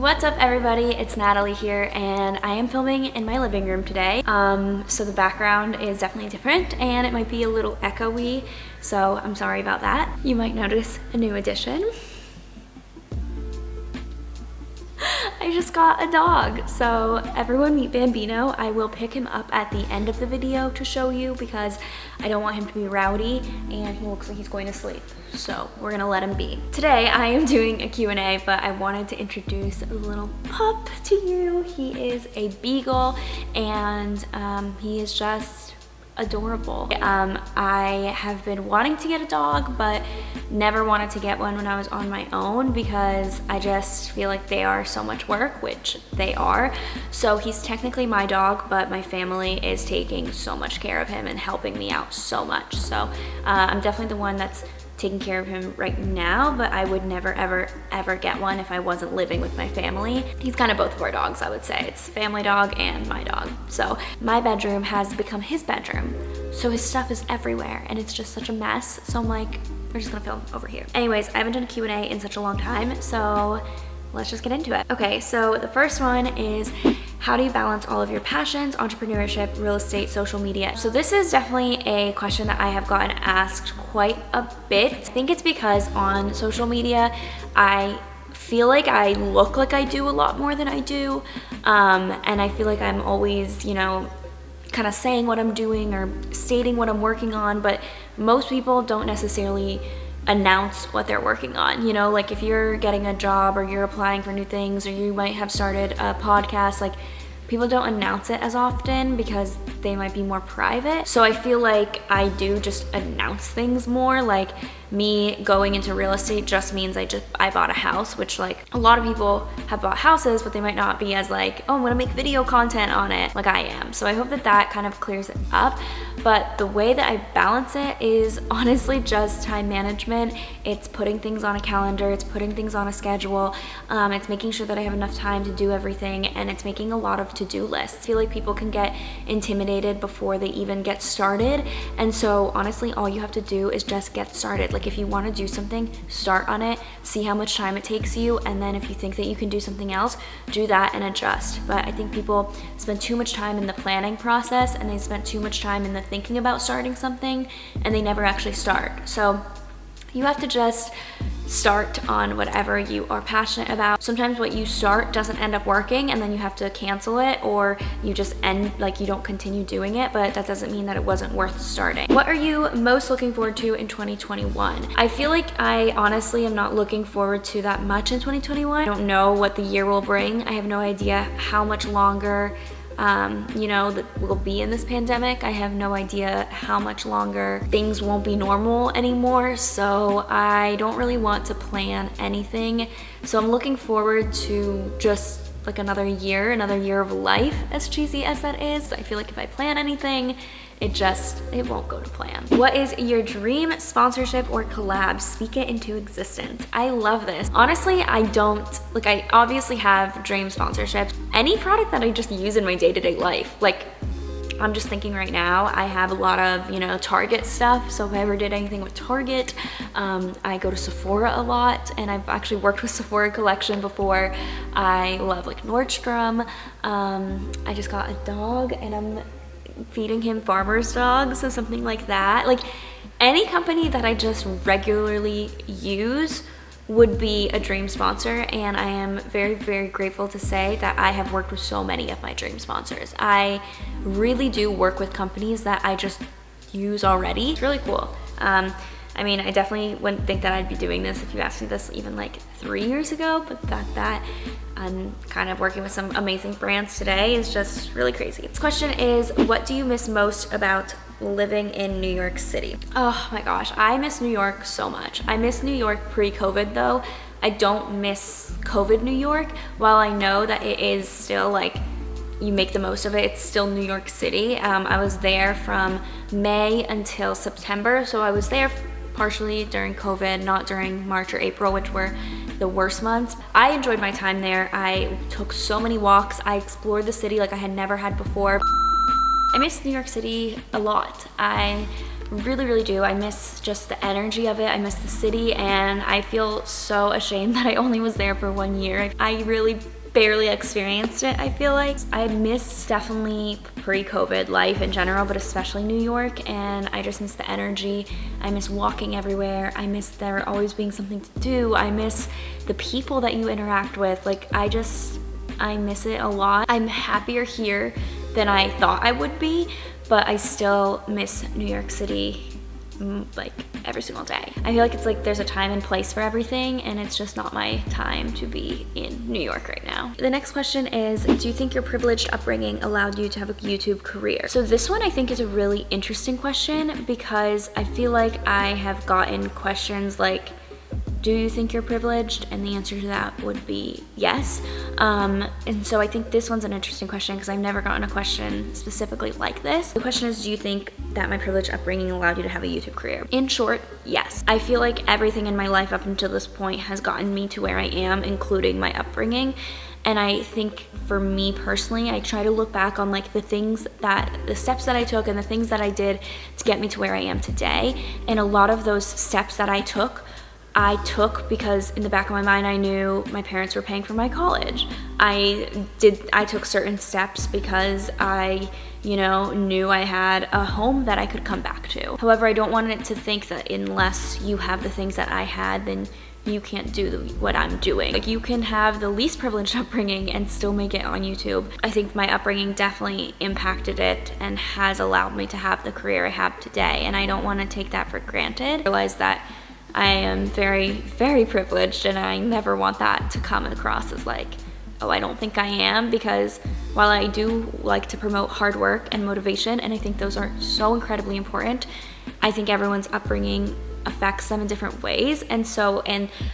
What's up everybody, it's Natalie here and I am filming in my living room today. So the background is definitely different and it might be a little echoey, so I'm sorry about that. You might notice a new addition. I just got a dog. So everyone meet Bambino. I will pick him up at the end of the video to show you because I don't want him to be rowdy and he looks like he's going to sleep. So we're gonna let him be. Today I am doing a Q&A, but I wanted to introduce a little pup to you. He is a beagle and he is just adorable. I have been wanting to get a dog, but never wanted to get one when I was on my own because I just feel like they are so much work, which they are. So he's technically my dog, but my family is taking so much care of him and helping me out so much. So I'm definitely the one that's taking care of him right now, but I would never ever get one if I wasn't living with my family. He's kind of both of our dogs, I would say. It's family dog and my dog. So my bedroom has become his bedroom. So his stuff is everywhere and it's just such a mess. So I'm like, we're just gonna film over here. Anyways, I haven't done a Q&A in such a long time, so let's just get into it. Okay, so the first one is, how do you balance all of your passions, entrepreneurship, real estate, social media? So this is definitely a question that I have gotten asked quite a bit. I think it's because on social media, I feel like I look like I do a lot more than I do. And I feel like I'm always, you know, kind of saying what I'm doing or stating what I'm working on, but most people don't necessarily announce what they're working on. You know, like if you're getting a job or you're applying for new things or you might have started a podcast, like people don't announce it as often because they might be more private. So I feel like I do just announce things more. Like me going into real estate just means I bought a house, which like a lot of people have bought houses, but they might not be as like, oh, I'm gonna make video content on it like I am. So I hope that that kind of clears it up. But the way that I balance it is honestly just time management. It's putting things on a calendar, it's putting things on a schedule, it's making sure that I have enough time to do everything, and it's making a lot of to-do lists. I feel like people can get intimidated before they even get started, and so honestly all you have to do is just get started. Like if you want to do something, start on it, see how much time it takes you, and then if you think that you can do something else, do that and adjust. But I think people spend too much time in the planning process and they spend too much time in the thinking about starting something and they never actually start. So you have to just start on whatever you are passionate about. Sometimes what you start doesn't end up working and then you have to cancel it, or you just end, like you don't continue doing it, but that doesn't mean that it wasn't worth starting. What are you most looking forward to in 2021? I feel like I honestly am not looking forward to that much in 2021. I don't know what the year will bring. I have no idea how much longer you know, that we'll be in this pandemic. I have no idea how much longer things won't be normal anymore, so I don't really want to plan anything. So I'm looking forward to just like another year of life, as cheesy as that is. I feel like if I plan anything, it won't go to plan. What is your dream sponsorship or collab? Speak it into existence. I love this. Honestly, I obviously have dream sponsorships. Any product that I just use in my day-to-day life. Like, I'm just thinking right now, I have a lot of, you know, Target stuff. So if I ever did anything with Target, I go to Sephora a lot, and I've actually worked with Sephora collection before. I love like Nordstrom. I just got a dog and I'm feeding him farmer's dogs, so something like that. Like any company that I just regularly use would be a dream sponsor, and I am very grateful to say that I have worked with so many of my dream sponsors. I really do work with companies that I just use already. It's really cool. I mean, I definitely wouldn't think that I'd be doing this if you asked me this even like 3 years ago, but that I'm kind of working with some amazing brands today is just really crazy. This question is, what do you miss most about living in New York City? Oh my gosh, I miss New York so much. I miss New York pre-COVID though. I don't miss COVID New York. While I know that it is still like, you make the most of it, it's still New York City. I was there from May until September, so I was there partially during COVID, not during March or April, which were the worst months. I enjoyed my time there. I took so many walks. I explored the city like I had never had before. I miss New York City a lot. I really, really do. I miss just the energy of it. I miss the city, and I feel so ashamed that I only was there for 1 year. I really barely experienced it, I feel like. I miss definitely pre-COVID life in general, but especially New York, and I just miss the energy. I miss walking everywhere. I miss there always being something to do. I miss the people that you interact with. Like, I miss it a lot. I'm happier here than I thought I would be, but I still miss New York City like every single day. I feel like it's like there's a time and place for everything, and it's just not my time to be in New York right now. The next question is, do you think your privileged upbringing allowed you to have a YouTube career? So this one I think is a really interesting question, because I feel like I have gotten questions like, do you think you're privileged? And the answer to that would be yes. And so I think this one's an interesting question, because I've never gotten a question specifically like this. The question is, do you think that my privileged upbringing allowed you to have a YouTube career? In short, yes. I feel like everything in my life up until this point has gotten me to where I am, including my upbringing. And I think for me personally, I try to look back on like the steps that I took and the things that I did to get me to where I am today. And a lot of those steps that I took because in the back of my mind I knew my parents were paying for my college. I took certain steps because I, knew I had a home that I could come back to. However, I don't want it to think that unless you have the things that I had, then you can't do what I'm doing. Like, you can have the least privileged upbringing and still make it on YouTube. I think my upbringing definitely impacted it and has allowed me to have the career I have today, and I don't want to take that for granted. I realize that I am very, very privileged, and I never want that to come across as like, oh, I don't think I am, because while I do like to promote hard work and motivation, and I think those are so incredibly important, I think everyone's upbringing affects them in different ways, and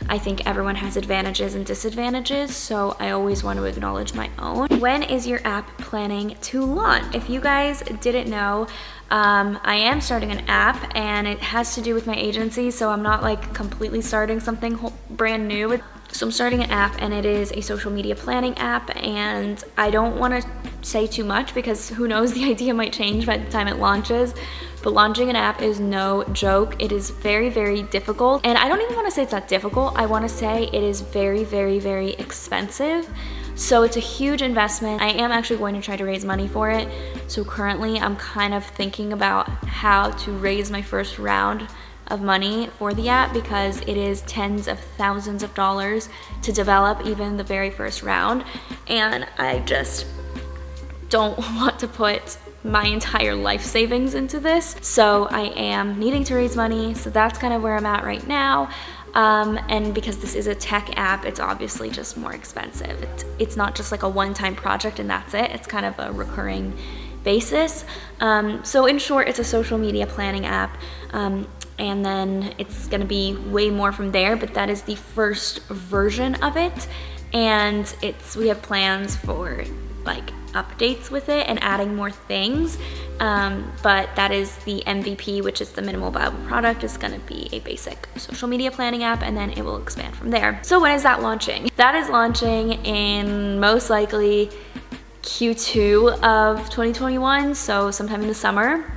I think everyone has advantages and disadvantages, so I always want to acknowledge my own. When is your app planning to launch? If you guys didn't know, I am starting an app, and it has to do with my agency, so I'm not like completely starting something brand new. So I'm starting an app, and it is a social media planning app, and I don't want to say too much because who knows, the idea might change by the time it launches. But launching an app is no joke. It is very, very difficult. And I don't even want to say it's not difficult. I want to say it is very, very, very expensive. So it's a huge investment. I am actually going to try to raise money for it. So currently I'm kind of thinking about how to raise my first round of money for the app, because it is tens of thousands of dollars to develop even the very first round. And I just don't want to put my entire life savings into this. So I am needing to raise money. So that's kind of where I'm at right now. And because this is a tech app, it's obviously just more expensive. It's not just like a one-time project and that's it. It's kind of a recurring basis. So in short, it's a social media planning app. And then it's gonna be way more from there, but that is the first version of it. And we have plans for like updates with it and adding more things. But that is the MVP, which is the minimal viable product, is gonna be a basic social media planning app, and then it will expand from there. So when is that launching? That is launching in most likely Q2 of 2021, so sometime in the summer,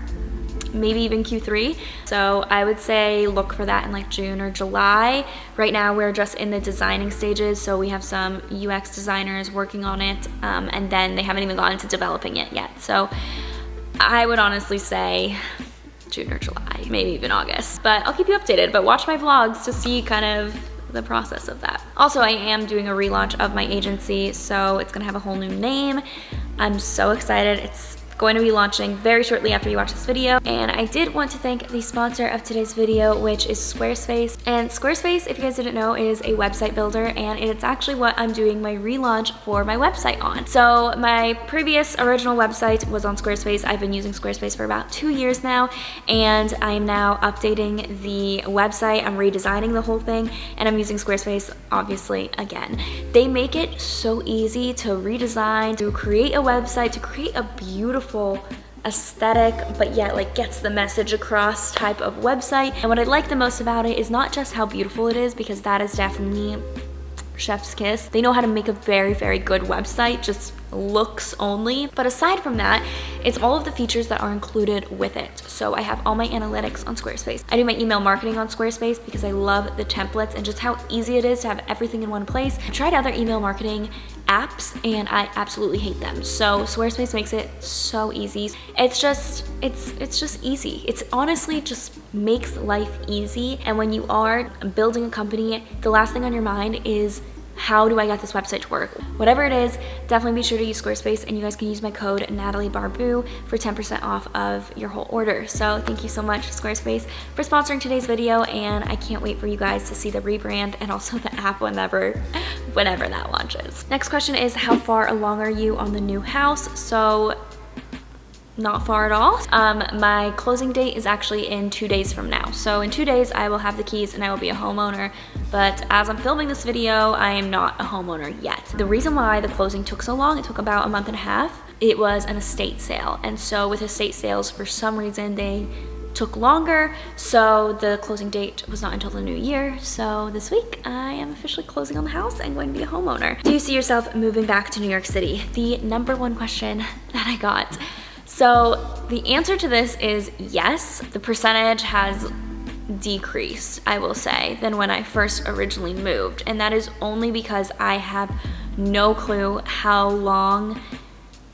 maybe even Q3. So I would say look for that in like June or July. Right now we're just in the designing stages, so we have some UX designers working on it, and then they haven't even gone into developing it yet. So I would honestly say June or July, maybe even August, but I'll keep you updated. But watch my vlogs to see kind of the process of that. Also, I am doing a relaunch of my agency, so it's gonna have a whole new name. I'm so excited. It's going to be launching very shortly after you watch this video. And I did want to thank the sponsor of today's video, which is Squarespace. And Squarespace, if you guys didn't know, is a website builder, and it's actually what I'm doing my relaunch for my website on. So my previous original website was on Squarespace. I've been using Squarespace for about 2 years now, and I am now updating the website. I'm redesigning the whole thing, and I'm using Squarespace obviously again. They make it so easy to redesign, to create a website, to create a beautiful aesthetic, but yet like gets the message across type of website. And what I like the most about it is not just how beautiful it is, because that is definitely chef's kiss. They know how to make a very, very good website, just looks only. But aside from that, it's all of the features that are included with it. So I have all my analytics on Squarespace. I do my email marketing on Squarespace because I love the templates and just how easy it is to have everything in one place. I've tried other email marketing apps and I absolutely hate them. So Squarespace makes it so easy. It's just easy. It's honestly just makes life easy. And when you are building a company, the last thing on your mind is, how do I get this website to work? Whatever it is, definitely be sure to use Squarespace, and you guys can use my code Natalie Barbu for 10% off of your whole order. So thank you so much, Squarespace, for sponsoring today's video, and I can't wait for you guys to see the rebrand and also the app whenever that launches. Next question is, how far along are you on the new house? So not far at all. My closing date is actually in 2 days from now. So in 2 days, I will have the keys and I will be a homeowner. But as I'm filming this video, I am not a homeowner yet. The reason why the closing took so long, it took about a month and a half, it was an estate sale. And so with estate sales, for some reason, they took longer. So the closing date was not until the new year. So this week, I am officially closing on the house and going to be a homeowner. Do you see yourself moving back to New York City? The #1 question that I got. So the answer to this is yes. The percentage has decreased, I will say, than when I first originally moved. And that is only because I have no clue how long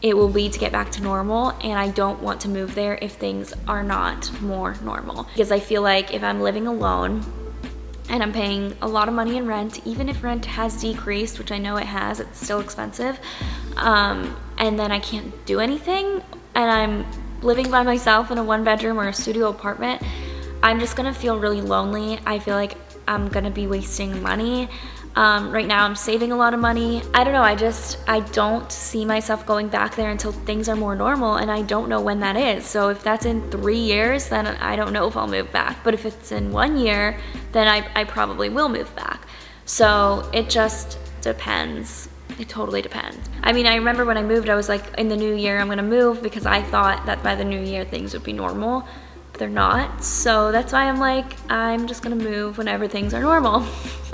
it will be to get back to normal. And I don't want to move there if things are not more normal. Because I feel like if I'm living alone and I'm paying a lot of money in rent, even if rent has decreased, which I know it has, it's still expensive, and then I can't do anything, and I'm living by myself in a 1-bedroom or a studio apartment, I'm just gonna feel really lonely. I feel like I'm gonna be wasting money. Right now I'm saving a lot of money. I don't know, I don't see myself going back there until things are more normal, and I don't know when that is. So if that's in 3 years, then I don't know if I'll move back. But if it's in 1 year, then I probably will move back. So it just depends. It totally depends. I mean, I remember when I moved, I was like, in the new year, I'm gonna move, because I thought that by the new year, things would be normal. But they're not. So that's why I'm like, I'm just gonna move whenever things are normal.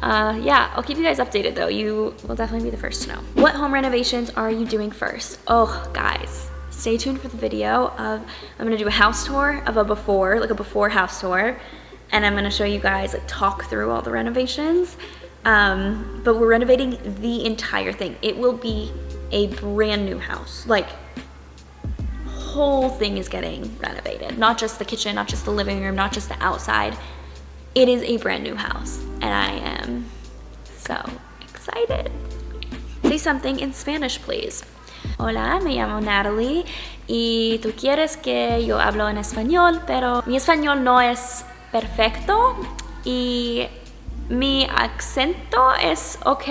Yeah, I'll keep you guys updated though. You will definitely be the first to know. What home renovations are you doing first? Oh, guys, stay tuned for the video of, I'm gonna do a house tour of a before, like a before house tour. And I'm gonna show you guys, like, talk through all the renovations. But we're renovating the entire thing. It will be a brand new house. Like, whole thing is getting renovated. Not just the kitchen, not just the living room, not just the outside. It is a brand new house, and I am so excited. Say something in Spanish, please. Hola, me llamo Natalie, y tú quieres que yo hablo en español, pero mi español no es perfecto, y mi acento es ok.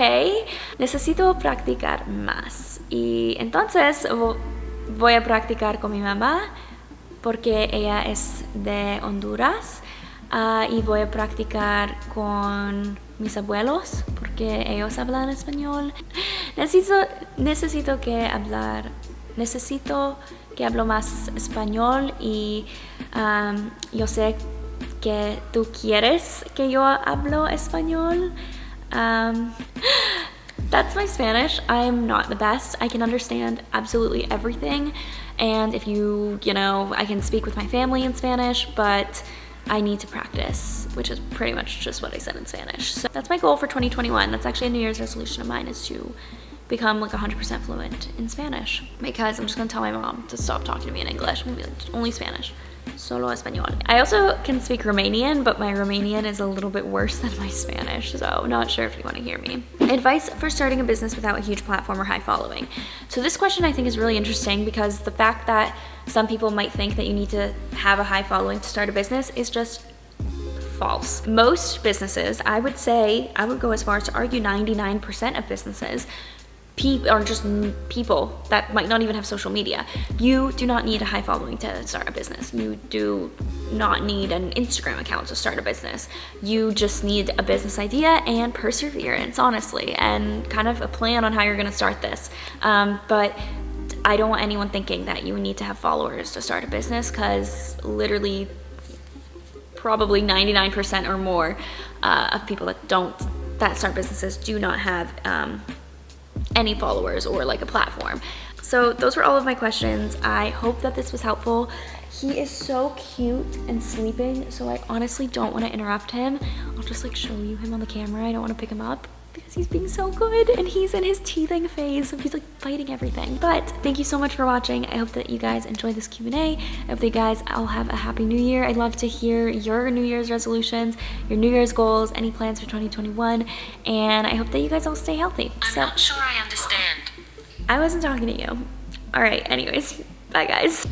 Necesito practicar más. Y entonces voy a practicar con mi mamá, porque ella es de Honduras. Y voy a practicar con mis abuelos, porque ellos hablan español. Necesito que hablo más español, y yo sé que tú quieres que yo hablo español. That's my Spanish. I'm not the best. I can understand absolutely everything. And if you know, I can speak with my family in Spanish, but I need to practice, which is pretty much just what I said in Spanish. So that's my goal for 2021. That's actually a New Year's resolution of mine, is to become like 100% fluent in Spanish, because I'm just gonna tell my mom to stop talking to me in English. I'm gonna be like, only Spanish. Solo español. I also can speak Romanian, but my Romanian is a little bit worse than my Spanish, so not sure if you want to hear me. Advice for starting a business without a huge platform or high following. So this question I think is really interesting, because the fact that some people might think that you need to have a high following to start a business is just false. Most businesses, I would say, I would go as far as to argue 99% of businesses are just people that might not even have social media. You do not need a high following to start a business. You do not need an Instagram account to start a business. You just need a business idea and perseverance, honestly, and kind of a plan on how you're gonna start this. But I don't want anyone thinking that you need to have followers to start a business, because literally probably 99% or more of people that start businesses do not have any followers or like a platform. So those were all of my questions. I hope that this was helpful. He is so cute and sleeping, so I honestly don't want to interrupt him. I'll just like show you him on the camera. I don't want to pick him up because he's being so good and he's in his teething phase, so he's like fighting everything. But thank you so much for watching. I hope that you guys enjoyed this Q&A. I hope that you guys all have a happy new year. I'd love to hear your New Year's resolutions, your New Year's goals, any plans for 2021, and I hope that you guys all stay healthy. I'm not sure I understand. I wasn't talking to you. All right, anyways, bye guys.